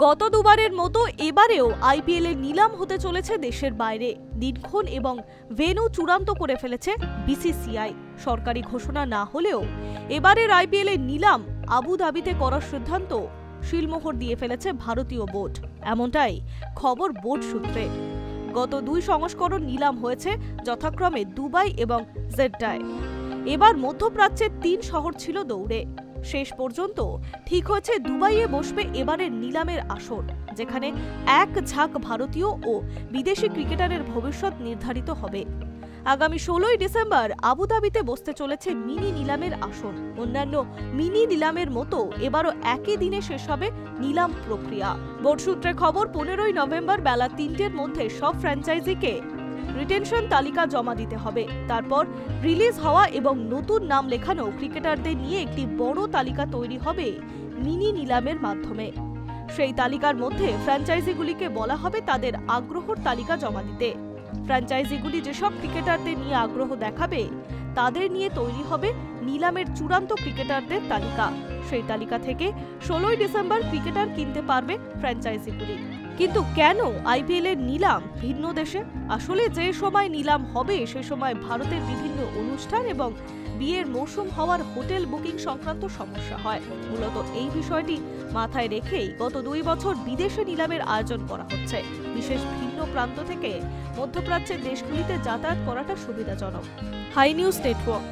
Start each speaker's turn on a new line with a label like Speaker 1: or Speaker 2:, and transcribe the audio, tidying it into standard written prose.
Speaker 1: গত দুবারের মতো এবারেও আইপিএল এর নিলাম হতে চলেছে দেশের বাইরে। দিনক্ষণ এবং ভেন্যু চূড়ান্ত করে ফেলেছে বিসিসিআই। সরকারি ঘোষণা না হলেও এবারের আইপিএল এর নিলাম আবুধাবিতে করার সিদ্ধান্ত শিলমোহর দিয়ে ফেলেছে ভারতীয় বোর্ড, এমনটাই খবর বোর্ড সূত্রে। গত দুই সংস্করণ নিলাম হয়েছে যথাক্রমে দুবাই এবং জেদ্দায়। এবার মধ্যপ্রাচ্যের 3 শহর ছিল দৌড়ে। শেষ পর্যন্ত ঠিক হয়েছে দুবাইয়ে বসবে এবারের নিলামের আসর, যেখানে এক ঝাঁক ভারতীয় ও বিদেশি ক্রিকেটারের ভবিষ্যৎ নির্ধারিত হবে। আগামী 16ই ডিসেম্বর আবুধাবিতে বসতে চলেছে মিনি নিলামের আসর। অন্যান্য মিনি নিলামের মতো এবারও একই দিনে শেষ হবে নিলাম প্রক্রিয়া। বোর্ড সূত্রে খবর, 15ই নভেম্বর বেলা 3টের মধ্যে সব ফ্র্যাঞ্চাইজিকে রিটেনশন তালিকা জমা দিতে হবে। তারপর রিলিজ হওয়া এবং নতুন নাম লেখানো ক্রিকেটারদের নিয়ে একটি বড় তালিকা তৈরি হবে মিনি নিলামের মাধ্যমে। সেই তালিকার মধ্যে ফ্র্যাঞ্চাইজিগুলিকে বলা হবে তাদের আগ্রহের তালিকা জমা দিতে। ফ্র্যাঞ্চাইজিগুলি যেসব ক্রিকেটারদের নিয়ে আগ্রহ দেখাবে তাদের নিয়ে তৈরি হবে নিলামের চূড়ান্ত ক্রিকেটারদের তালিকা। সেই তালিকা থেকে 16ই ডিসেম্বর ক্রিকেটার কিনতে পারবে ফ্র্যাঞ্চাইজিগুলি। কিন্তু কেন আইপিএল এর নিলাম ভিন্ন দেশে? আসলে যে সময় নিলাম হবে সে সময় ভারতের বিভিন্ন অনুষ্ঠান এবং বিয়ের মৌসুম হওয়ার হোটেল বুকিং সংক্রান্ত সমস্যা হয়। মূলত এই বিষয়টি মাথায় রেখেই গত 2 বছর বিদেশে নিলামের আয়োজন করা হচ্ছে। বিশেষ ভিন্ন প্রান্ত থেকে মধ্যপ্রাচ্যের দেশগুলিতে যাতায়াত করাটা সুবিধাজনক। Hi news network.